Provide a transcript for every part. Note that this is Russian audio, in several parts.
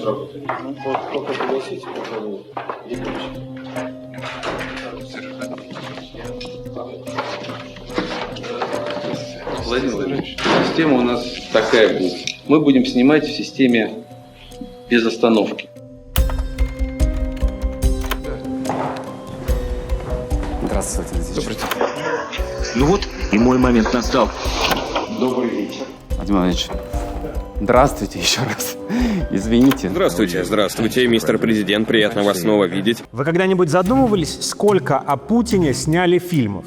работаем. Пока пригласите, пока вы Владимир Владимирович, система у нас такая будет. Мы будем снимать в системе без остановки. Здравствуйте. Добрый день. Ну вот, и мой момент настал. Добрый вечер. Владимир Владимирович, здравствуйте еще раз. Извините. Здравствуйте, мистер президент, приятно вас снова видеть. Вы когда-нибудь задумывались, сколько о Путине сняли фильмов?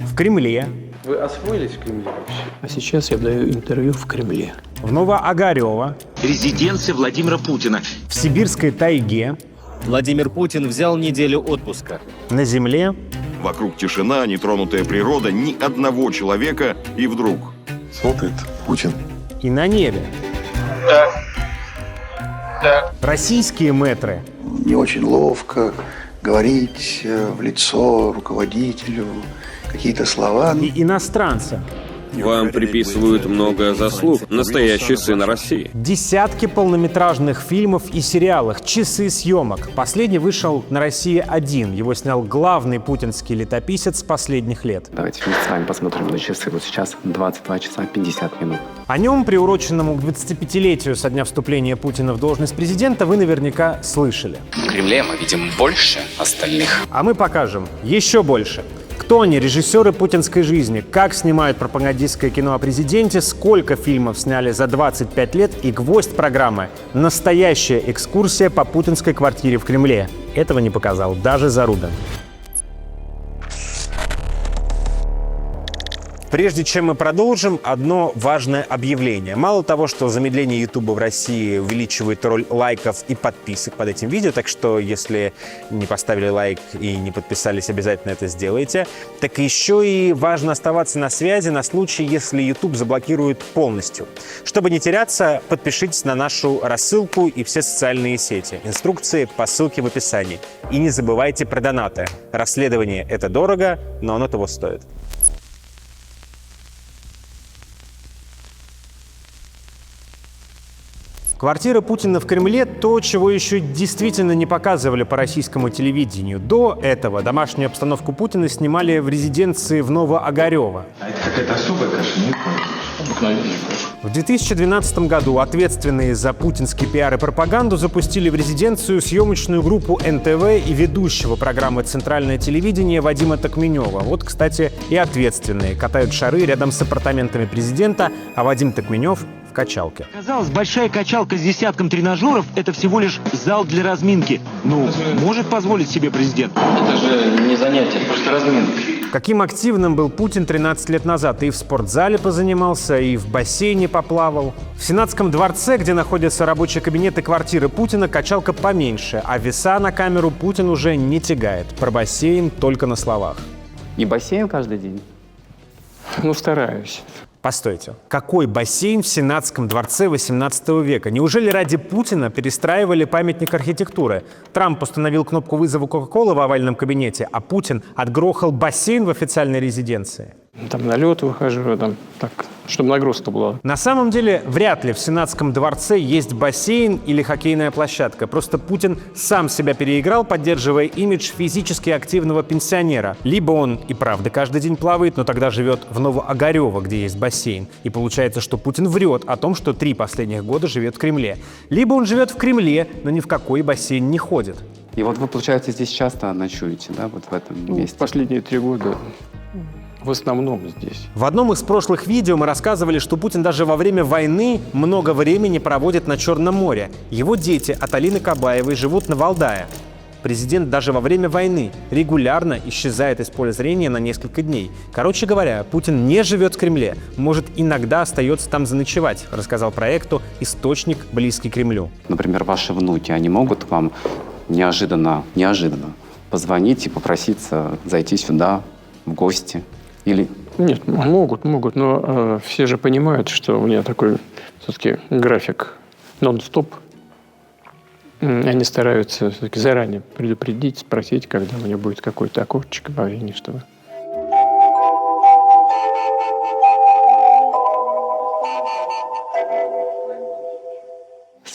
В Кремле, Вы освоились в Кремле вообще? А сейчас я даю интервью в Кремле. в Новоогарево, Резиденция Владимира Путина. в Сибирской тайге, Владимир Путин взял неделю отпуска. на земле. Вокруг тишина, нетронутая природа, ни одного человека, и вдруг... Смотрит Путин. И на небе. Российские мэтры Не очень ловко говорить в лицо руководителю какие-то слова. и иностранцы. Вам приписывают много заслуг. Настоящий сын России. Десятки полнометражных фильмов и сериалов, часы съемок. Последний вышел на Россия-1. Его снял главный путинский летописец последних лет. Давайте вместе с вами посмотрим на часы. Вот сейчас 22 часа 50 минут. О нем, приуроченному к 25-летию со дня вступления Путина в должность президента, вы наверняка слышали. В Кремле мы видим больше остальных. А мы покажем еще больше. Кто они, режиссеры путинской жизни, как снимают пропагандистское кино о президенте, сколько фильмов сняли за 25 лет и гвоздь программы – настоящая экскурсия по путинской квартире в Кремле. Этого не показал даже Зарубин. Прежде чем мы продолжим, одно важное объявление. Мало того, что замедление Ютуба в России увеличивает роль лайков и подписок под этим видео, так что если не поставили лайк и не подписались, обязательно это сделайте, так еще и важно оставаться на связи на случай, если YouTube заблокирует полностью. Чтобы не теряться, подпишитесь на нашу рассылку и все социальные сети. Инструкции по ссылке в описании. И не забывайте про донаты. Расследование – это дорого, но оно того стоит. Квартира Путина в Кремле – то, чего еще действительно не показывали по российскому телевидению. До этого домашнюю обстановку Путина снимали в резиденции в Новоогарево. А это какая-то особая каша, не понял. Обыкновенная каша. В 2012 году ответственные за путинский пиар и пропаганду запустили в резиденцию съемочную группу НТВ и ведущего программы «Центральное телевидение» Вадима Токменева. Вот, кстати, и ответственные катают шары рядом с апартаментами президента, а Вадим Токменев в качалке. Казалось, большая качалка с десятком тренажеров – это всего лишь зал для разминки. Ну, может позволить себе президент. Это же не занятие, это просто разминка. Каким активным был Путин 13 лет назад. И в спортзале позанимался, и в бассейне поплавал. В Сенатском дворце, где находятся рабочие кабинеты квартиры Путина, качалка поменьше, а веса на камеру Путин уже не тягает. Про бассейн только на словах. И бассейн каждый день. Ну, стараюсь. Постойте, какой бассейн в Сенатском дворце 18 века? Неужели ради Путина перестраивали памятник архитектуры? Трамп установил кнопку вызова Кока-Колы в овальном кабинете, а Путин отгрохал бассейн в официальной резиденции. Там на лед выхожу, там так, чтобы нагрузка была. На самом деле, вряд ли в Сенатском дворце есть бассейн или хоккейная площадка. Просто Путин сам себя переиграл, поддерживая имидж физически активного пенсионера. Либо он и правда каждый день плавает, но тогда живет в Новоогарево, где есть бассейн. И получается, что Путин врет о том, что 3 последних года живет в Кремле. Либо он живет в Кремле, но ни в какой бассейн не ходит. И вот вы, получается, здесь часто ночуете, да, вот в этом месте? Последние 3 года в основном здесь. В одном из прошлых видео мы рассказывали, что Путин даже во время войны много времени проводит на Черном море. Его дети от Алины Кабаевой живут на Валдае. Президент даже во время войны регулярно исчезает из поля зрения на несколько дней. Короче говоря, Путин не живет в Кремле, может, иногда остается там заночевать, рассказал проекту источник, близкий к Кремлю. Например, ваши внуки, они могут вам неожиданно позвонить и попроситься зайти сюда в гости? Или... Нет, могут, но все же понимают, что у меня такой все-таки график нон-стоп. Они стараются все-таки заранее предупредить, спросить, когда у меня будет какое-то окошечко во времени, чтобы...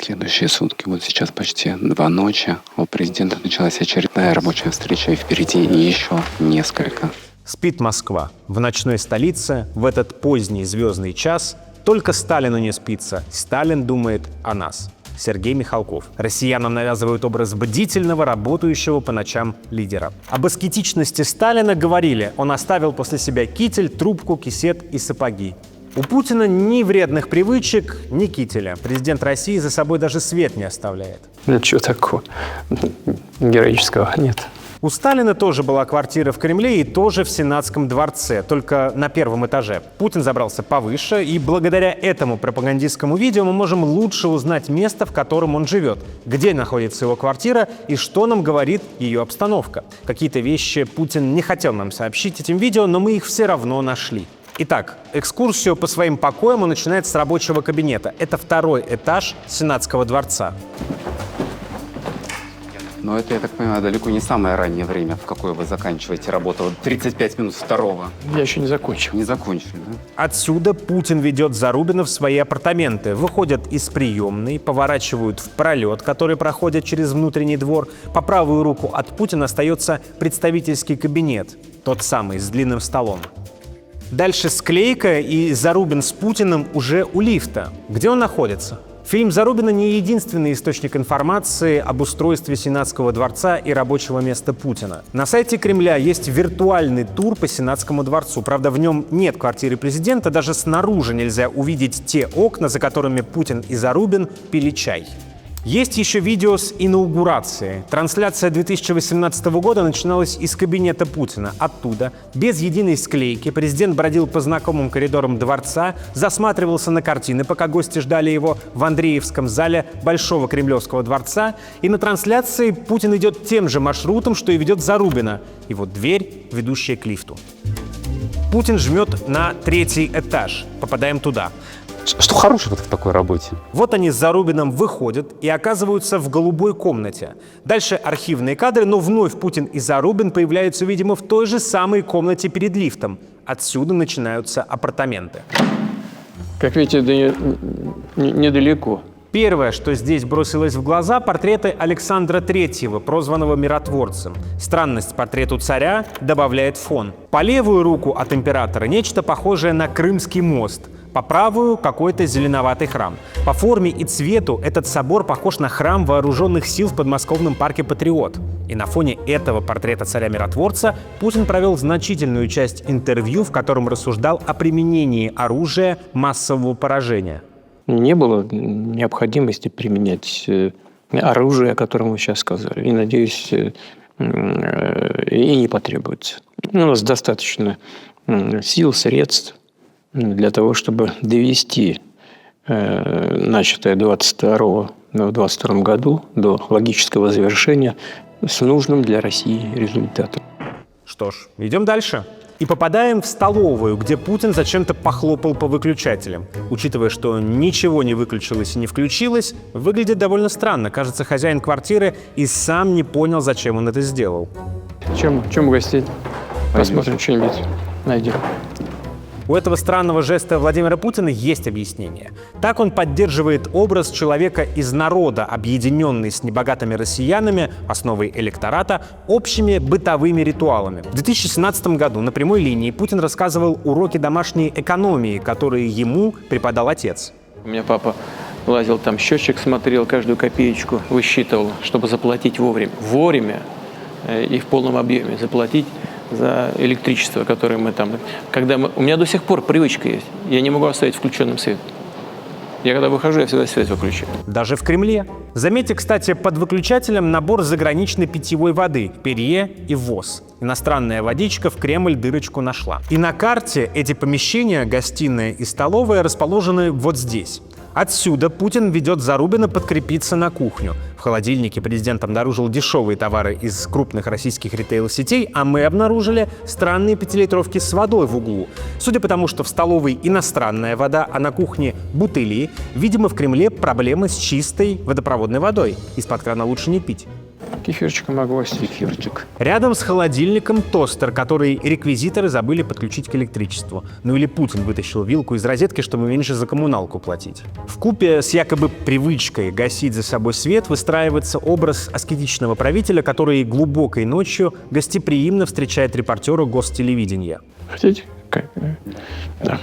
следующие сутки. Вот сейчас почти 2 ночи. У президента началась очередная рабочая встреча, и впереди еще несколько. Спит Москва. В ночной столице, в этот поздний звездный час, только Сталину не спится. Сталин думает о нас. Сергей Михалков. Россиянам навязывают образ бдительного, работающего по ночам лидера. Об аскетичности Сталина говорили: он оставил после себя китель, трубку, кисет и сапоги. У Путина ни вредных привычек, ни кителя. Президент России за собой даже свет не оставляет. Ничего такого героического нет. У Сталина тоже была квартира в Кремле и тоже в Сенатском дворце, только на 1-м этаже. Путин забрался повыше, и благодаря этому пропагандистскому видео мы можем лучше узнать место, в котором он живет, где находится его квартира и что нам говорит ее обстановка. Какие-то вещи Путин не хотел нам сообщить этим видео, но мы их все равно нашли. Итак, экскурсию по своим покоям он начинает с рабочего кабинета. Это 2-й этаж Сенатского дворца. Но это, я так понимаю, далеко не самое раннее время, в какое вы заканчиваете работу. Вот 35 минут 2-го. Я еще не закончил. Не закончили, да? Отсюда Путин ведет Зарубина в свои апартаменты. Выходят из приемной, поворачивают в пролет, который проходит через внутренний двор. По правую руку от Путина остается представительский кабинет, тот самый, с длинным столом. Дальше склейка, и Зарубин с Путиным уже у лифта. Где он находится? Фильм Зарубина не единственный источник информации об устройстве Сенатского дворца и рабочего места Путина. На сайте Кремля есть виртуальный тур по Сенатскому дворцу. Правда, в нем нет квартиры президента, даже снаружи нельзя увидеть те окна, за которыми Путин и Зарубин пили чай. Есть еще видео с инаугурации. Трансляция 2018 года начиналась из кабинета Путина. Оттуда, без единой склейки, президент бродил по знакомым коридорам дворца, засматривался на картины, пока гости ждали его в Андреевском зале Большого Кремлевского дворца. И на трансляции Путин идет тем же маршрутом, что и ведет Зарубина. И вот дверь, ведущая к лифту. Путин жмет на 3-й этаж. Попадаем туда. Что хорошего в такой работе? Вот они с Зарубиным выходят и оказываются в голубой комнате. Дальше архивные кадры, но вновь Путин и Зарубин появляются, видимо, в той же самой комнате перед лифтом. Отсюда начинаются апартаменты. Как видите, недалеко. Первое, что здесь бросилось в глаза — портреты Александра III, прозванного миротворцем. Странность портрету царя добавляет фон. По левую руку от императора нечто похожее на Крымский мост. По правую — какой-то зеленоватый храм. По форме и цвету этот собор похож на храм вооруженных сил в подмосковном парке «Патриот». И на фоне этого портрета царя-миротворца Путин провел значительную часть интервью, в котором рассуждал о применении оружия массового поражения. Не было необходимости применять оружие, о котором вы сейчас сказали. И, надеюсь, и не потребуется. У нас достаточно сил, средств для того, чтобы довести начатое в 2022 году до логического завершения с нужным для России результатом. Что ж, идем дальше. И попадаем в столовую, где Путин зачем-то похлопал по выключателям. Учитывая, что ничего не выключилось и не включилось, выглядит довольно странно. Кажется, хозяин квартиры и сам не понял, зачем он это сделал. Чем угостить? Посмотрим, что-нибудь найдем. У этого странного жеста Владимира Путина есть объяснение. Так он поддерживает образ человека из народа, объединенный с небогатыми россиянами, основой электората, общими бытовыми ритуалами. В 2017 году на прямой линии Путин рассказывал уроки домашней экономии, которые ему преподал отец. У меня папа лазил там, счетчик смотрел, каждую копеечку высчитывал, чтобы заплатить вовремя. Вовремя и в полном объеме заплатить за электричество, которое мы там... У меня до сих пор привычка есть. Я не могу оставить включенным свет. Я когда выхожу, я всегда свет выключаю. Даже в Кремле. Заметьте, кстати, под выключателем набор заграничной питьевой воды, Перье и ВОЗ. Иностранная водичка в Кремль дырочку нашла. И на карте эти помещения, гостиная и столовая, расположены вот здесь. Отсюда Путин ведет Зарубина подкрепиться на кухню. В холодильнике президент обнаружил дешевые товары из крупных российских ритейл-сетей, а мы обнаружили странные 5-литровки с водой в углу. Судя по тому, что в столовой иностранная вода, а на кухне бутыли, видимо, в Кремле проблемы с чистой водопроводной водой. Из-под крана лучше не пить. Кефирчиком огвоздить. Кефирчик. Рядом с холодильником тостер, который реквизиторы забыли подключить к электричеству. Ну или Путин вытащил вилку из розетки, чтобы меньше за коммуналку платить. Вкупе с якобы привычкой гасить за собой свет выстраивается образ аскетичного правителя, который глубокой ночью гостеприимно встречает репортера гостелевидения. Хотите? Да.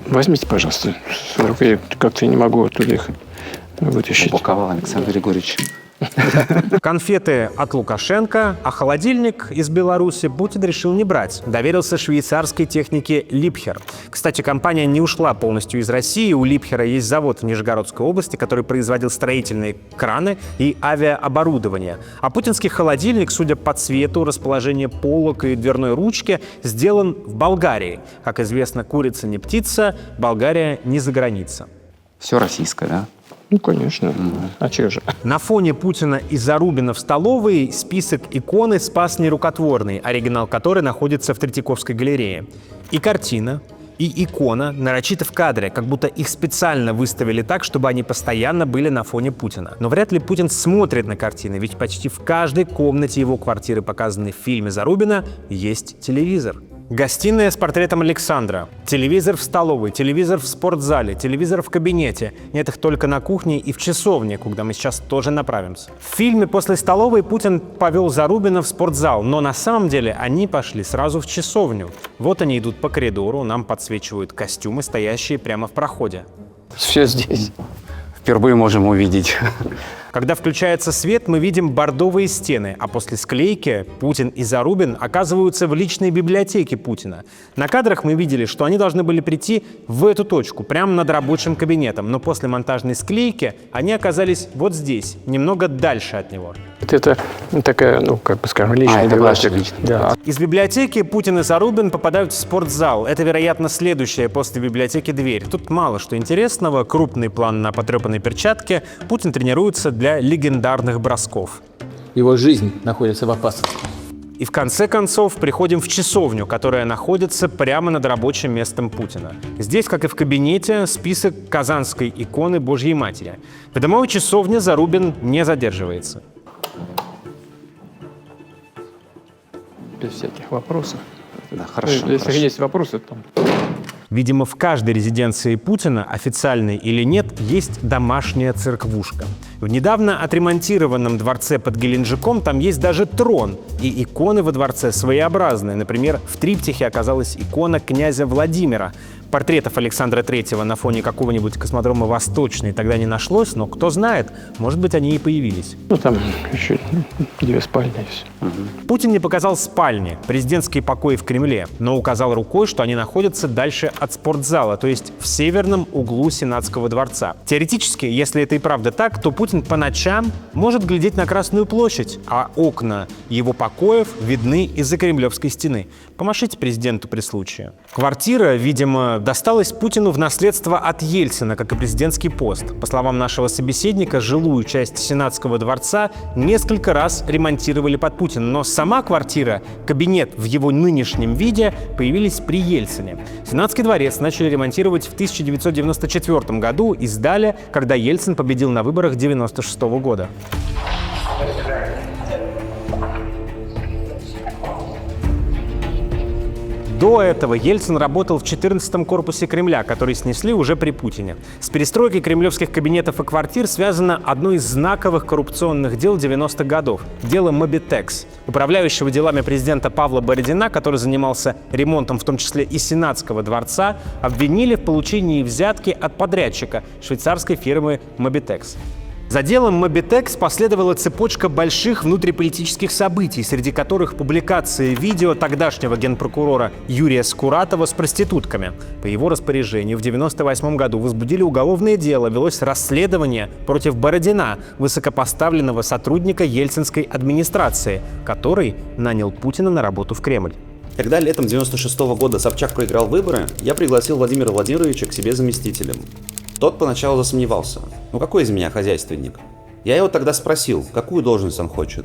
Возьмите, пожалуйста, с рук. Я как-то не могу оттуда их вытащить. Упаковал Александр Григорьевич. Конфеты от Лукашенко, а холодильник из Беларуси Путин решил не брать. Доверился швейцарской технике Liebherr. Кстати, компания не ушла полностью из России. У Liebherr есть завод в Нижегородской области, который производил строительные краны и авиаоборудование. А путинский холодильник, судя по цвету, расположению полок и дверной ручки, сделан в Болгарии. Как известно, курица не птица, Болгария не за граница. Все российское, да? Ну, конечно. А че же? На фоне Путина и Зарубина в столовой список иконы «Спас нерукотворный», оригинал которой находится в Третьяковской галерее. И картина, и икона нарочито в кадре, как будто их специально выставили так, чтобы они постоянно были на фоне Путина. Но вряд ли Путин смотрит на картины, ведь почти в каждой комнате его квартиры, показанной в фильме Зарубина, есть телевизор. Гостиная с портретом Александра, телевизор в столовой, телевизор в спортзале, телевизор в кабинете. Нет их только на кухне и в часовне, куда мы сейчас тоже направимся. В фильме «После столовой» Путин повел Зарубина в спортзал, но на самом деле они пошли сразу в часовню. Вот они идут по коридору, нам подсвечивают костюмы, стоящие прямо в проходе. Все здесь. Впервые можем увидеть. Когда включается свет, мы видим бордовые стены, а после склейки Путин и Зарубин оказываются в личной библиотеке Путина. На кадрах мы видели, что они должны были прийти в эту точку, прямо над рабочим кабинетом, но после монтажной склейки они оказались вот здесь, немного дальше от него. Это такая, ну, как бы скажем, личная это библиотека. ваша личная. Да. Из библиотеки Путин и Зарубин попадают в спортзал. Это, вероятно, следующая после библиотеки дверь. Тут мало что интересного. Крупный план на потрепанной перчатке. Путин тренируется для легендарных бросков. Его жизнь находится в опасности. И в конце концов приходим в часовню, которая находится прямо над рабочим местом Путина. Здесь, как и в кабинете, список казанской иконы Божьей Матери. В домовой часовне Зарубин не задерживается. Без всяких вопросов. Да, хорошо. Если хорошо. есть вопросы, то... Видимо, в каждой резиденции Путина, официальной или нет, есть домашняя церквушка. В недавно отремонтированном дворце под Геленджиком там есть даже трон. И иконы во дворце своеобразные. Например, в триптихе оказалась икона князя Владимира. Портретов Александра III на фоне какого-нибудь космодрома Восточный тогда не нашлось, но кто знает, может быть, они и появились. Ну, там еще 2 спальни есть. Путин не показал спальни, президентские покои в Кремле, но указал рукой, что они находятся дальше от спортзала, то есть в северном углу Сенатского дворца. Теоретически, если это и правда так, то Путин по ночам может глядеть на Красную площадь, а окна его покоев видны из-за Кремлевской стены. Помашите президенту при случае. Квартира, видимо, досталась Путину в наследство от Ельцина, как и президентский пост. По словам нашего собеседника, жилую часть Сенатского дворца несколько раз ремонтировали под Путина, но сама квартира, кабинет в его нынешнем виде появились при Ельцине. Сенатский дворец начали ремонтировать в 1994 году и сдали, когда Ельцин победил на выборах 1996 года. До этого Ельцин работал в 14-м корпусе Кремля, который снесли уже при Путине. С перестройкой кремлевских кабинетов и квартир связано одно из знаковых коррупционных дел 90-х годов – дело Mobitex. Управляющего делами президента Павла Бородина, который занимался ремонтом в том числе и Сенатского дворца, обвинили в получении взятки от подрядчика швейцарской фирмы Mobitex. За делом Mobitex последовала цепочка больших внутриполитических событий, среди которых публикации видео тогдашнего генпрокурора Юрия Скуратова с проститутками. По его распоряжению в 1998 году возбудили уголовное дело, велось расследование против Бородина, высокопоставленного сотрудника ельцинской администрации, который нанял Путина на работу в Кремль. Когда летом 1996 года Собчак проиграл выборы, я пригласил Владимира Владимировича к себе заместителем. Тот поначалу засомневался. Ну какой из меня хозяйственник? Я его тогда спросил, какую должность он хочет.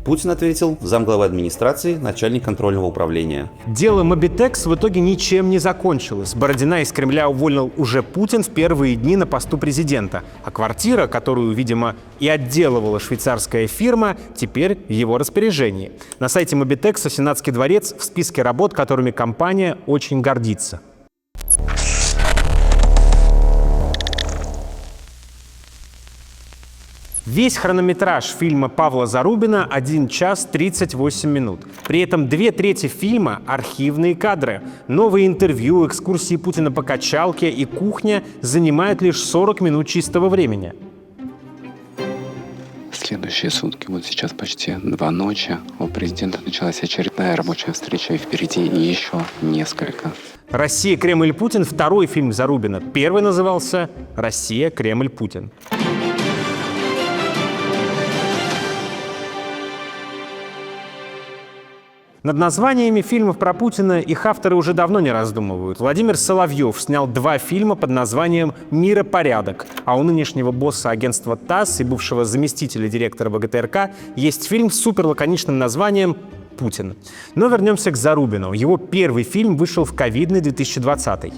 Путин ответил замглавы администрации, начальник контрольного управления. Дело Мобитекс в итоге ничем не закончилось. Бородина из Кремля уволил уже Путин в первые дни на посту президента. А квартира, которую, видимо, и отделывала швейцарская фирма, теперь в его распоряжении. На сайте Мобитекса Сенатский дворец в списке работ, которыми компания очень гордится. Весь хронометраж фильма Павла Зарубина — 1 час 38 минут. При этом 2/3 фильма — архивные кадры. Новые интервью, экскурсии Путина по качалке и кухня занимают лишь 40 минут чистого времени. Следующие сутки, вот сейчас почти 2 ночи, у президента началась очередная рабочая встреча, и впереди еще несколько. «Россия, Кремль, Путин» — второй фильм Зарубина. Первый назывался «Россия, Кремль, Путин». Над названиями фильмов про Путина их авторы уже давно не раздумывают. Владимир Соловьев снял 2 фильма под названием «Миропорядок», а у нынешнего босса агентства ТАСС и бывшего заместителя директора ВГТРК есть фильм с суперлаконичным названием «Путин». Но вернемся к Зарубину. Его первый фильм вышел в ковидный 2020.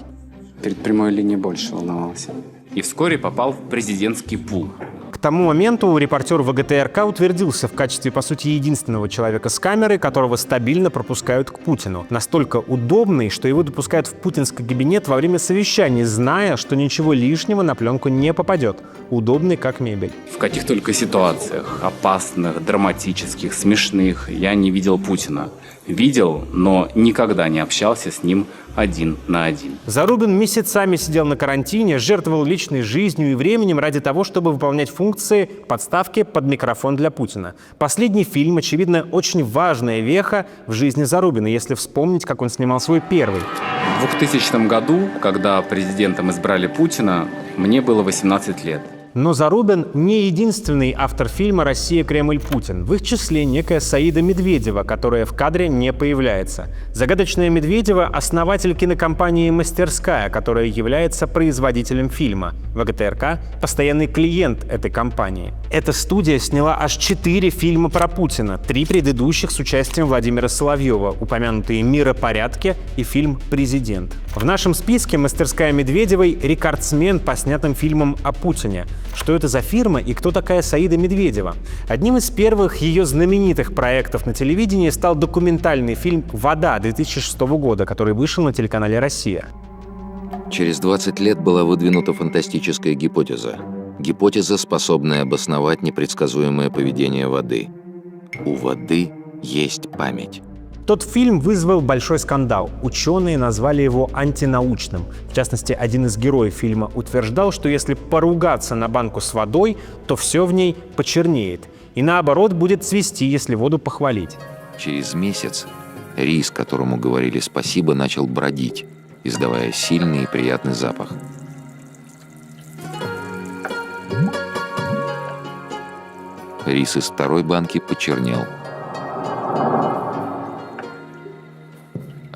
Перед прямой линией больше волновался. И вскоре попал в президентский пул. К тому моменту репортер ВГТРК утвердился в качестве, по сути, единственного человека с камерой, которого стабильно пропускают к Путину. Настолько удобный, что его допускают в путинский кабинет во время совещаний, зная, что ничего лишнего на пленку не попадет. Удобный как мебель. В каких только ситуациях, опасных, драматических, смешных, я не видел Путина. Видел, но никогда не общался с ним 1 на 1. Зарубин месяцами сидел на карантине, жертвовал личной жизнью и временем ради того, чтобы выполнять функции подставки под микрофон для Путина. Последний фильм, очевидно, очень важная веха в жизни Зарубина, если вспомнить, как он снимал свой первый. В 2000 году, когда президентом избрали Путина, мне было 18 лет. Но Зарубин не единственный автор фильма «Россия, Кремль, Путин». В их числе некая Саида Медведева, которая в кадре не появляется. Загадочная Медведева — основатель кинокомпании «Мастерская», которая является производителем фильма. ВГТРК — постоянный клиент этой компании. Эта студия сняла аж 4 фильма про Путина, 3 предыдущих с участием Владимира Соловьева, упомянутые «Миропорядки» и фильм «Президент». В нашем списке «Мастерская Медведевой» — рекордсмен по снятым фильмам о Путине. Что это за фирма и кто такая Саида Медведева? Одним из первых ее знаменитых проектов на телевидении стал документальный фильм «Вода» 2006 года, который вышел на телеканале «Россия». Через 20 лет была выдвинута фантастическая гипотеза. Гипотеза, способная обосновать непредсказуемое поведение воды. У воды есть память. Тот фильм вызвал большой скандал. Ученые назвали его антинаучным. В частности, один из героев фильма утверждал, что если поругаться на банку с водой, то все в ней почернеет. И наоборот, будет цвести, если воду похвалить. Через месяц рис, которому говорили спасибо, начал бродить, издавая сильный и приятный запах. Рис из второй банки почернел.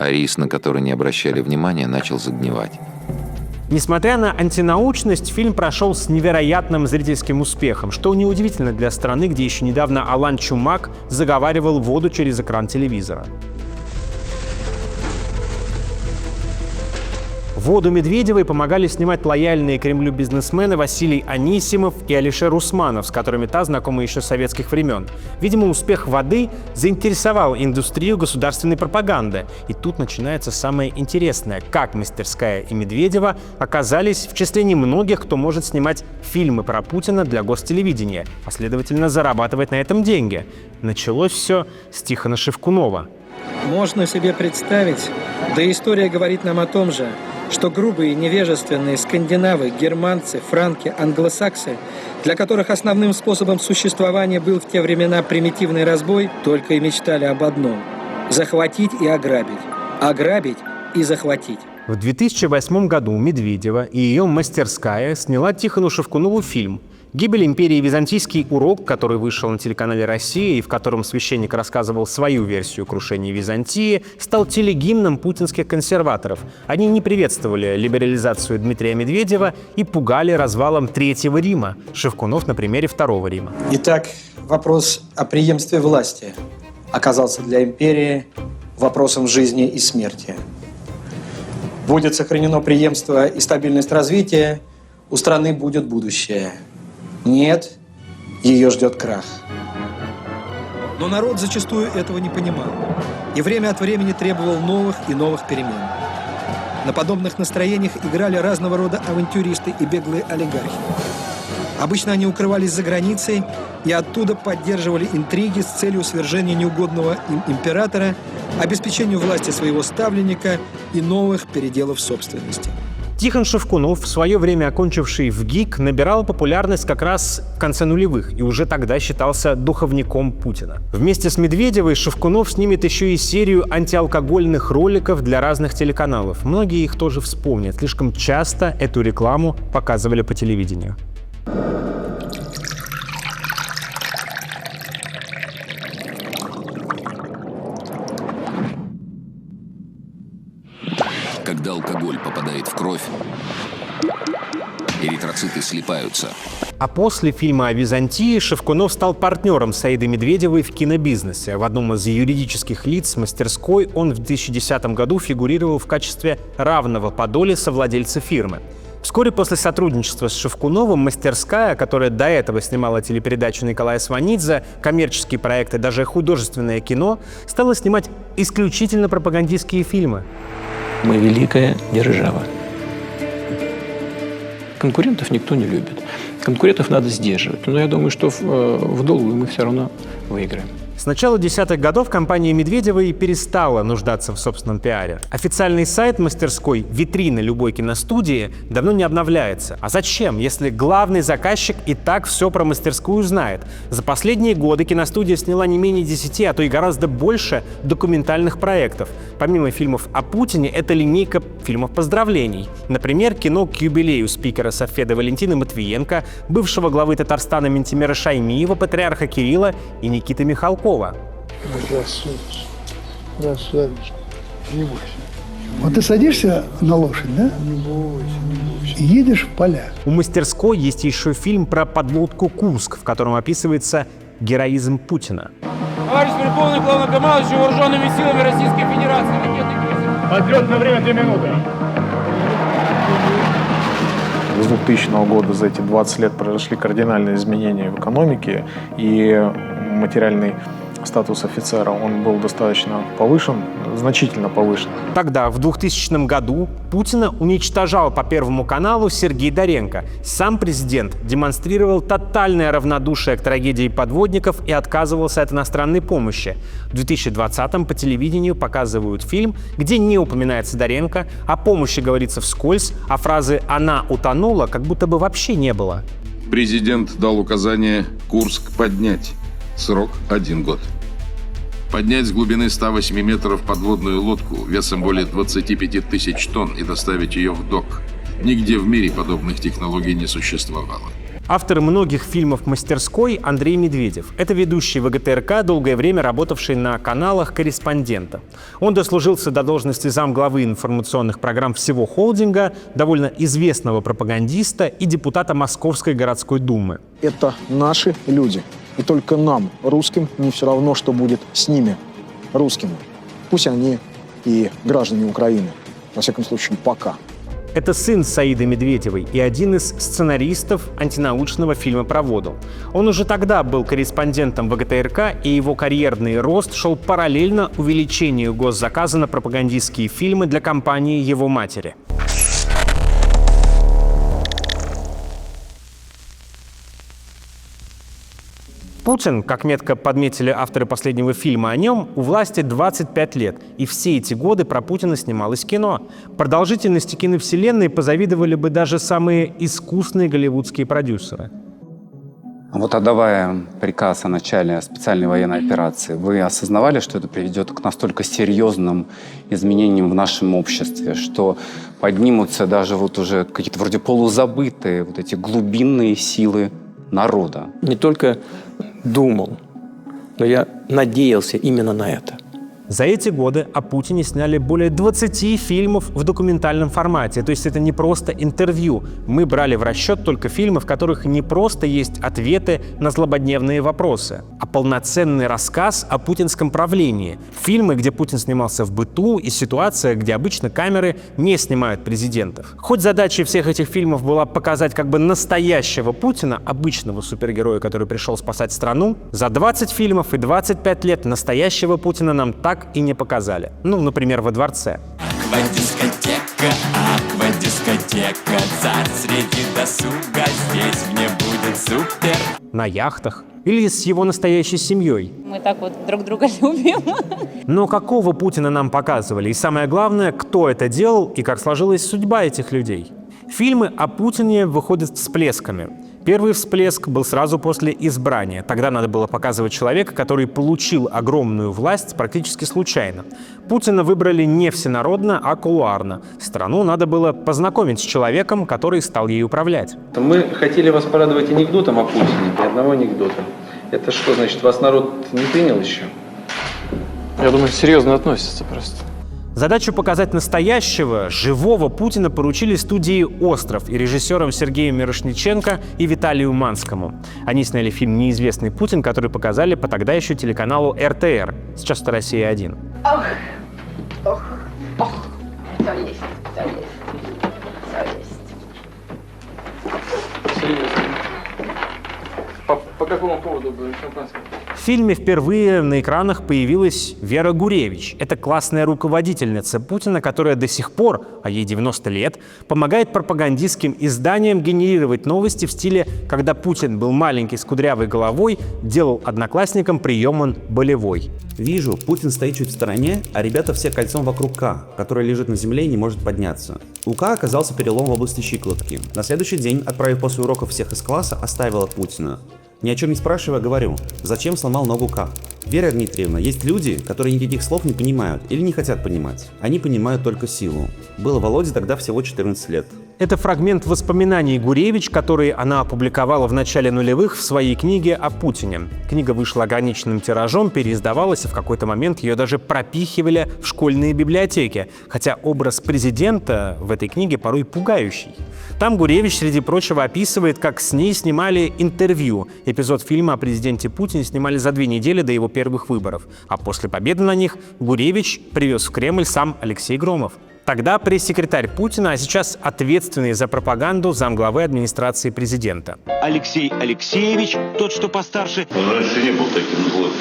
А рис, на который не обращали внимания, начал загнивать. Несмотря на антинаучность, фильм прошел с невероятным зрительским успехом, что неудивительно для страны, где еще недавно Алан Чумак заговаривал воду через экран телевизора. «Воду» Медведевой помогали снимать лояльные Кремлю бизнесмены Василий Анисимов и Алишер Усманов, с которыми та знакома еще с советских времен. Видимо, успех «Воды» заинтересовал индустрию государственной пропаганды. И тут начинается самое интересное. Как «Мастерская» и Медведева оказались в числе немногих, кто может снимать фильмы про Путина для гостелевидения, а следовательно зарабатывать на этом деньги. Началось все с Тихона Шевкунова. Можно себе представить, да история говорит нам о том же, что грубые, невежественные скандинавы, германцы, франки, англосаксы, для которых основным способом существования был в те времена примитивный разбой, только и мечтали об одном – захватить и ограбить. Ограбить и захватить. В 2008 году Медведева и ее «Мастерская» сняла Тихону Шевкунову фильм. Гибель империи Византийский урок, который вышел на телеканале «Россия» и в котором священник рассказывал свою версию крушения Византии, стал телегимном путинских консерваторов. Они не приветствовали либерализацию Дмитрия Медведева и пугали развалом Третьего Рима. Шевкунов на примере Второго Рима. Итак, вопрос о преемстве власти оказался для империи вопросом жизни и смерти. Будет сохранено преемство и стабильность развития, у страны будет будущее. Нет, ее ждет крах. Но народ зачастую этого не понимал и время от времени требовал новых и новых перемен. На подобных настроениях играли разного рода авантюристы и беглые олигархи. Обычно они укрывались за границей и оттуда поддерживали интриги с целью свержения неугодного им императора, обеспечению власти своего ставленника и новых переделов собственности. Тихон Шевкунов, в свое время окончивший ВГИК, набирал популярность как раз в конце нулевых и уже тогда считался духовником Путина. Вместе с Медведевой Шевкунов снимет еще и серию антиалкогольных роликов для разных телеканалов. Многие их тоже вспомнят. Слишком часто эту рекламу показывали по телевидению. Когда алкоголь попадает в кровь, эритроциты слипаются. А после фильма о Византии Шевкунов стал партнером Саиды Медведевой в кинобизнесе. В одном из юридических лиц мастерской он в 2010 году фигурировал в качестве равного по доле совладельца фирмы. Вскоре после сотрудничества с Шевкуновым мастерская, которая до этого снимала телепередачу Николая Сванидзе, коммерческие проекты, даже художественное кино, стала снимать исключительно пропагандистские фильмы. Мы великая держава. Конкурентов никто не любит. Конкурентов надо сдерживать. Но я думаю, что в долгую мы все равно выиграем. С начала десятых годов компания Медведевой перестала нуждаться в собственном пиаре. Официальный сайт мастерской, витрина любой киностудии, давно не обновляется. А зачем, если главный заказчик и так все про мастерскую знает? За последние годы киностудия сняла не менее 10, а то и гораздо больше документальных проектов. Помимо фильмов о Путине, это линейка фильмов поздравлений. Например, кино к юбилею спикера Совфеда Валентина Матвиенко, бывшего главы Татарстана Ментимера Шаймиева, патриарха Кирилла и Никиты Михалкова. Красавец. Не бойся. Вот ты садишься на лошадь, да? Не бойся, не бойся. И едешь в поля. У мастерской есть еще фильм про подлодку «Курск», в котором описывается героизм Путина. Товарищ Верховный Главнокомандующий Вооруженными силами Российской Федерации. Подлетное время 2 минуты. С 2000 года за эти 20 лет произошли кардинальные изменения в экономике, и материальный статус офицера, он был достаточно повышен, значительно повышен. Тогда, в 2000 году, Путина уничтожал по Первому каналу Сергей Доренко. Сам президент демонстрировал тотальное равнодушие к трагедии подводников и отказывался от иностранной помощи. В 2020-м по телевидению показывают фильм, где не упоминается Доренко, о помощи говорится вскользь, а фразы «она утонула» как будто бы вообще не было. Президент дал указание Курск поднять. Срок 1 год. Поднять с глубины 108 метров подводную лодку весом более 25 тысяч тонн и доставить ее в док. Нигде в мире подобных технологий не существовало. Автор многих фильмов мастерской Андрей Медведев. Это ведущий ВГТРК, долгое время работавший на каналах «Корреспондента». Он дослужился до должности замглавы информационных программ всего холдинга, довольно известного пропагандиста и депутата Московской городской думы. Это наши люди. И только нам, русским, не все равно, что будет с ними, русскими. Пусть они и граждане Украины. Во всяком случае, пока. Это сын Саиды Медведевой и один из сценаристов антинаучного фильма про воду. Он уже тогда был корреспондентом ВГТРК, и его карьерный рост шел параллельно увеличению госзаказа на пропагандистские фильмы для компании его матери. Путин, как метко подметили авторы последнего фильма о нем, у власти 25 лет, и все эти годы про Путина снималось кино. Продолжительности киновселенной позавидовали бы даже самые искусные голливудские продюсеры. Вот отдавая приказ о начале специальной военной операции, вы осознавали, что это приведет к настолько серьезным изменениям в нашем обществе, что поднимутся даже вот уже какие-то вроде полузабытые вот эти глубинные силы народа. Не только думал, но я надеялся именно на это. За эти годы о Путине сняли более 20 фильмов в документальном формате. То есть это не просто интервью. Мы брали в расчет только фильмы, в которых не просто есть ответы на злободневные вопросы, а полноценный рассказ о путинском правлении. Фильмы, где Путин снимался в быту, и ситуация, где обычно камеры не снимают президентов. Хоть задачей всех этих фильмов была показать как бы настоящего Путина, обычного супергероя, который пришел спасать страну, за 20 фильмов и 25 лет настоящего Путина нам так и не показали. Ну, например, «Во дворце». Аквадискотека, аквадискотека, царь среди досуга, здесь мне будет супер. На яхтах. Или с его настоящей семьей. Мы так вот друг друга любим. Но какого Путина нам показывали? И самое главное, кто это делал и как сложилась судьба этих людей? Фильмы о Путине выходят всплесками. Первый всплеск был сразу после избрания. Тогда надо было показывать человека, который получил огромную власть практически случайно. Путина выбрали не всенародно, а кулуарно. Страну надо было познакомить с человеком, который стал ей управлять. Мы хотели вас порадовать анекдотом о Путине, ни одного анекдота. Это что, значит, вас народ не принял еще? Я думаю, серьезно относятся просто. Задачу показать настоящего, живого Путина поручили студии «Остров» и режиссерам Сергею Мирошниченко и Виталию Манскому. Они сняли фильм «Неизвестный Путин», который показали по тогда еще телеканалу РТР. Сейчас это «Россия-1». Ох, ох, ох, все есть, все есть, все есть. По какому поводу было шампанское? В фильме впервые на экранах появилась Вера Гуревич. Это классная руководительница Путина, которая до сих пор, а ей 90 лет, помогает пропагандистским изданиям генерировать новости в стиле «когда Путин был маленький с кудрявой головой, делал одноклассникам прием он болевой». Вижу, Путин стоит чуть в стороне, а ребята все кольцом вокруг К, который лежит на земле и не может подняться. У К оказался перелом в области щиколотки. На следующий день, отправив после уроков всех из класса, оставила Путина. Ни о чем не спрашивая, говорю, зачем сломал ногу К? Вера Дмитриевна, есть люди, которые никаких слов не понимают или не хотят понимать. Они понимают только силу. Было Володе тогда всего 14 лет. Это фрагмент воспоминаний Гуревич, которые она опубликовала в начале нулевых в своей книге о Путине. Книга вышла ограниченным тиражом, переиздавалась, и в какой-то момент ее даже пропихивали в школьные библиотеки. Хотя образ президента в этой книге порой пугающий. Там Гуревич, среди прочего, описывает, как с ней снимали интервью. Эпизод фильма о президенте Путине снимали за 2 недели до его первых выборов. А после победы на них Гуревич привез в Кремль сам Алексей Громов. Тогда пресс-секретарь Путина, а сейчас ответственный за пропаганду замглавы администрации президента. Алексей Алексеевич, тот, что постарше. Он раньше не был таким злым.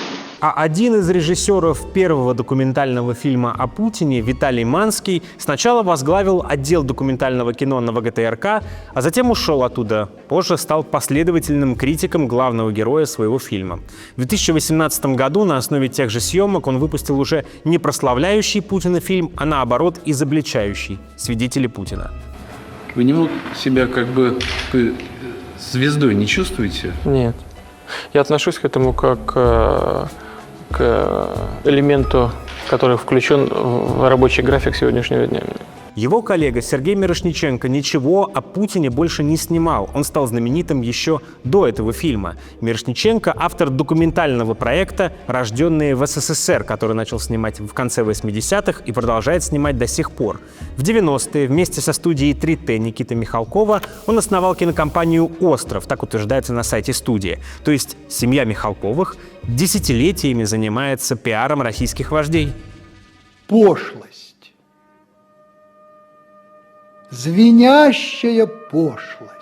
А один из режиссеров первого документального фильма о Путине, Виталий Манский, сначала возглавил отдел документального кино на ВГТРК, а затем ушел оттуда. Позже стал последовательным критиком главного героя своего фильма. В 2018 году на основе тех же съемок он выпустил уже не прославляющий Путина фильм, а наоборот изобличающий «Свидетели Путина». Вы немного себя как бы звездой не чувствуете? Нет. Я отношусь к этому как к элементу, который включен в рабочий график сегодняшнего дня. Его коллега Сергей Мирошниченко ничего о Путине больше не снимал. Он стал знаменитым еще до этого фильма. Мирошниченко — автор документального проекта «Рожденные в СССР», который начал снимать в конце 80-х и продолжает снимать до сих пор. В 90-е вместе со студией 3Т Никиты Михалкова он основал кинокомпанию «Остров», так утверждается на сайте студии. То есть семья Михалковых десятилетиями занимается пиаром российских вождей. Пошлость. Звенящая пошлость.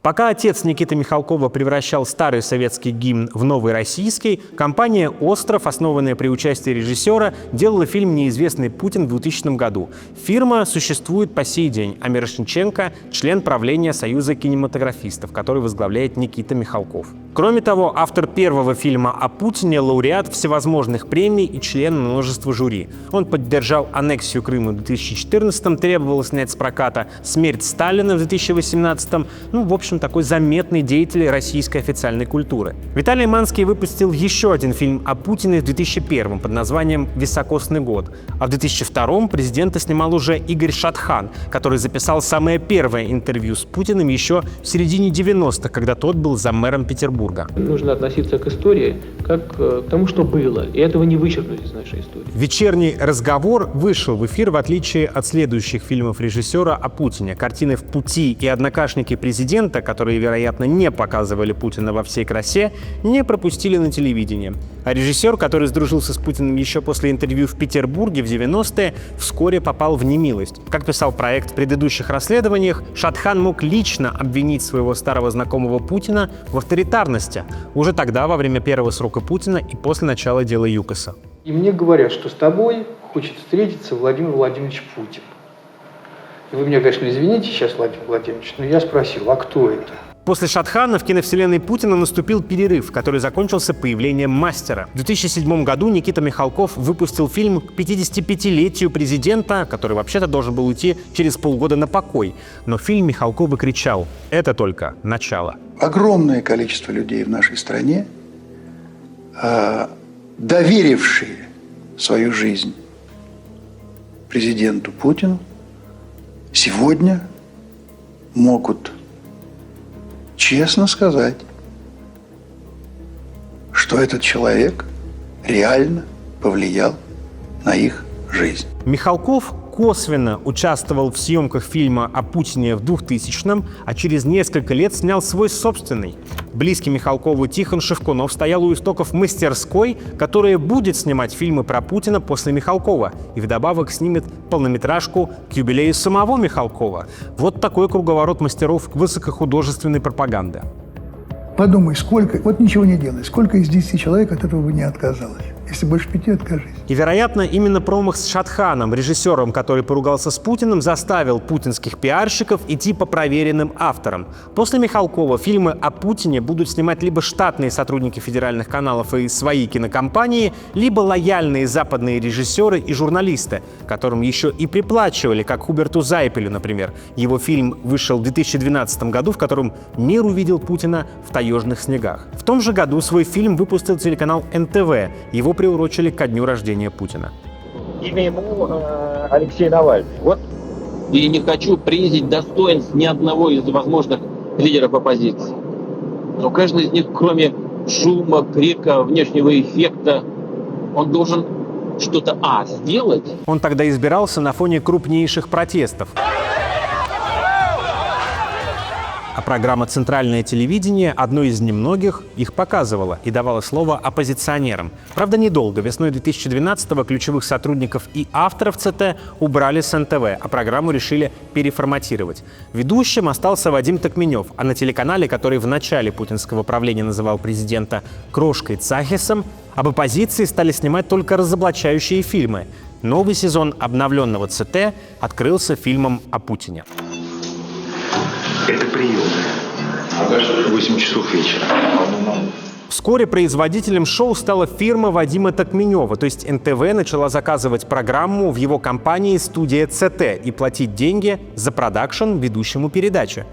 Пока отец Никиты Михалкова превращал старый советский гимн в новый российский, компания «Остров», основанная при участии режиссера, делала фильм «Неизвестный Путин» в 2000 году. Фирма существует по сей день, а Мирошниченко – член правления Союза кинематографистов, который возглавляет Никита Михалков. Кроме того, автор первого фильма о Путине – лауреат всевозможных премий и член множества жюри. Он поддержал аннексию Крыма в 2014-м, требовал снять с проката «Смерть Сталина» в 2018-м. В общем, общем, такой заметный деятель российской официальной культуры. Виталий Манский выпустил еще один фильм о Путине в 2001 под названием «Високосный год». А в 2002 президента снимал уже Игорь Шатхан, который записал самое первое интервью с Путиным еще в середине 90-х, когда тот был заммэром Петербурга. Нужно относиться к истории как к тому, что было, и этого не вычеркнуть из нашей истории. «Вечерний разговор» вышел в эфир в отличие от следующих фильмов режиссера о Путине. Картины «В пути» и «Однокашники президента», которые, вероятно, не показывали Путина во всей красе, не пропустили на телевидении. А режиссер, который сдружился с Путиным еще после интервью в Петербурге в 90-е, вскоре попал в немилость. Как писал проект в предыдущих расследованиях, Шатхан мог лично обвинить своего старого знакомого Путина в авторитарности. Уже тогда, во время первого срока Путина и после начала дела ЮКОСа. И мне говорят, что с тобой хочет встретиться Владимир Владимирович Путин. И вы меня, конечно, извините сейчас, Владимир Владимирович, но я спросил, а кто это? После Шатхана в киновселенной Путина наступил перерыв, который закончился появлением «Мастера». В 2007 году Никита Михалков выпустил фильм к 55-летию президента, который вообще-то должен был уйти через полгода на покой. Но фильм Михалкова кричал: «Это только начало». Огромное количество людей в нашей стране, доверившие свою жизнь президенту Путину, сегодня могут честно сказать, что этот человек реально повлиял на их жизнь. Михалков косвенно участвовал в съемках фильма о Путине в 2000-м, а через несколько лет снял свой собственный. Близкий Михалкову Тихон Шевкунов стоял у истоков мастерской, которая будет снимать фильмы про Путина после Михалкова и вдобавок снимет полнометражку к юбилею самого Михалкова. Вот такой круговорот мастеров высокохудожественной пропаганды. Подумай, сколько, вот ничего не делай, сколько из 10 человек от этого бы не отказалось. Если больше 5, откажись. И, вероятно, именно промах с Шатханом, режиссером, который поругался с Путиным, заставил путинских пиарщиков идти по проверенным авторам. После Михалкова фильмы о Путине будут снимать либо штатные сотрудники федеральных каналов и свои кинокомпании, либо лояльные западные режиссеры и журналисты, которым еще и приплачивали, как Хуберту Зайпелю, например. Его фильм вышел в 2012 году, в котором мир увидел Путина в таежных снегах. В том же году свой фильм выпустил телеканал НТВ. Его приурочили ко дню рождения Путина. Имя ему Алексей Навальный. Вот. И не хочу принизить достоинств ни одного из возможных лидеров оппозиции. Но каждый из них, кроме шума, крика, внешнего эффекта, он должен что-то сделать. Он тогда избирался на фоне крупнейших протестов. А программа «Центральное телевидение», одной из немногих, их показывала и давала слово оппозиционерам. Правда, недолго. Весной 2012-го ключевых сотрудников и авторов ЦТ убрали с НТВ, а программу решили переформатировать. Ведущим остался Вадим Токменев, а на телеканале, который в начале путинского правления называл президента «крошкой Цахисом», об оппозиции стали снимать только разоблачающие фильмы. Новый сезон обновленного ЦТ открылся фильмом о Путине. Это прием. 8 часов вечера. Вскоре производителем шоу стала фирма Вадима Токменева, то есть НТВ начала заказывать программу в его компании «Студия ЦТ» и платить деньги за продакшн ведущему передачи.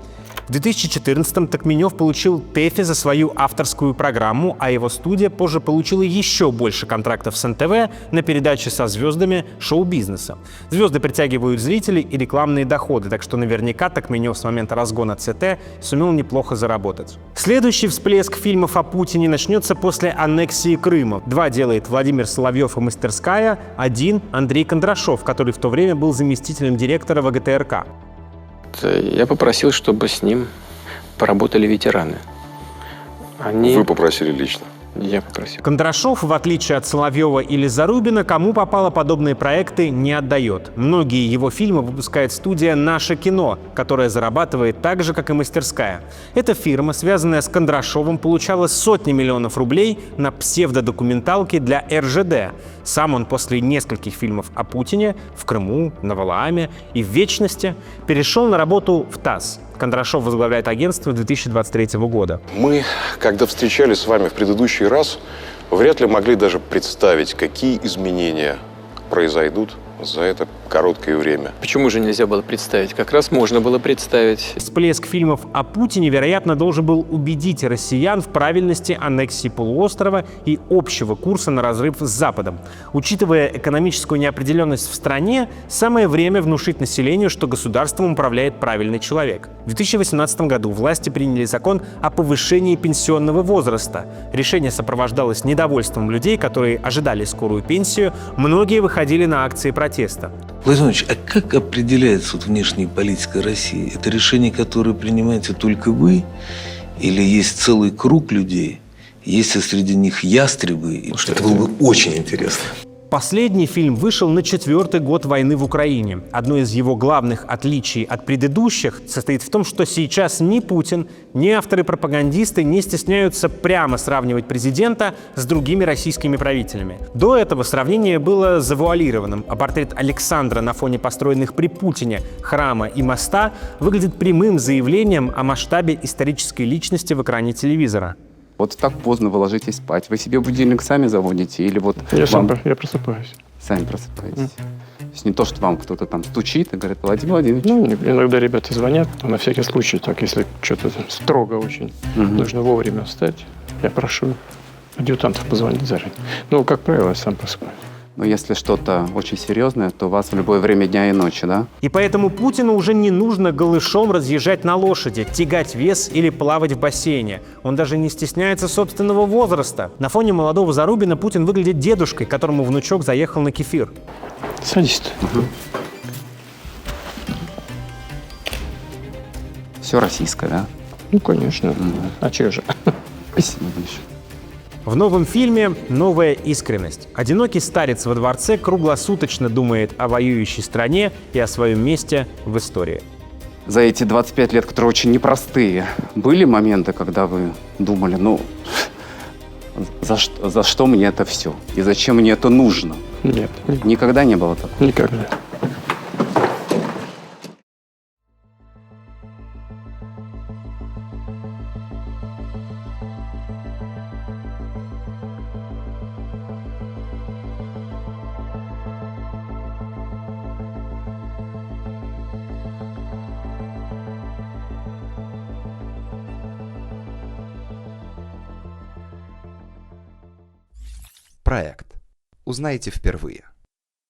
В 2014-м Токменев получил ТЭФИ за свою авторскую программу, а его студия позже получила еще больше контрактов с НТВ на передачи со звездами шоу-бизнеса. Звезды притягивают зрителей и рекламные доходы, так что наверняка Токменев с момента разгона ЦТ сумел неплохо заработать. Следующий всплеск фильмов о Путине начнется после аннексии Крыма. 2 делает Владимир Соловьев и «Мастерская», 1 — Андрей Кондрашов, который в то время был заместителем директора ВГТРК. Я попросил, чтобы с ним поработали ветераны. Вы попросили лично? Я попросил. Кондрашов, в отличие от Соловьева или Зарубина, кому попало подобные проекты, не отдает. Многие его фильмы выпускает студия «Наше кино», которая зарабатывает так же, как и «Мастерская». Эта фирма, связанная с Кондрашовым, получала сотни миллионов рублей на псевдодокументалки для РЖД. Сам он после нескольких фильмов о Путине в Крыму, на Валааме и в «Вечности» перешел на работу в ТАСС. Кондрашов возглавляет агентство 2023 года. Мы, когда встречались с вами в предыдущий раз, вряд ли могли даже представить, какие изменения произойдут за это короткое время. Почему же нельзя было представить? Как раз можно было представить. Всплеск фильмов о Путине, вероятно, должен был убедить россиян в правильности аннексии полуострова и общего курса на разрыв с Западом. Учитывая экономическую неопределенность в стране, самое время внушить населению, что государством управляет правильный человек. В 2018 году власти приняли закон о повышении пенсионного возраста. Решение сопровождалось недовольством людей, которые ожидали скорую пенсию. Многие выходили на акции протеста. Владимир Ильич, а как определяется внешняя политика России? Это решение, которое принимаете только вы? Или есть целый круг людей? Есть ли среди них ястребы? Это было бы очень интересно. Последний фильм вышел на 4-й год войны в Украине. Одно из его главных отличий от предыдущих состоит в том, что сейчас ни Путин, ни авторы-пропагандисты не стесняются прямо сравнивать президента с другими российскими правителями. До этого сравнение было завуалированным, а портрет Александра на фоне построенных при Путине храма и моста выглядит прямым заявлением о масштабе исторической личности в экране телевизора. Вот так поздно вы ложитесь спать. Вы себе будильник сами заводите или вот... Я просыпаюсь. Сами просыпаетесь. То есть не то, что вам кто-то там стучит и говорит: Владимир Владимирович. Ну, иногда ребята звонят, на всякий случай, так, если что-то строго очень, нужно вовремя встать, я прошу адъютантов позвонить заранее. Ну, как правило, я сам просыпаюсь. Но если что-то очень серьезное, то вас в любое время дня и ночи, да? И поэтому Путину уже не нужно голышом разъезжать на лошади, тягать вес или плавать в бассейне. Он даже не стесняется собственного возраста. На фоне молодого Зарубина Путин выглядит дедушкой, которому внучок заехал на кефир. Садись. Все российское, да? Ну, конечно. А че же? Спасибо большое. В новом фильме новая искренность. Одинокий старец во дворце круглосуточно думает о воюющей стране и о своем месте в истории. За эти 25 лет, которые очень непростые, были моменты, когда вы думали: ну, за что мне это все? И зачем мне это нужно? Нет. Никогда не было такого? Никогда. Проект. Узнаете впервые.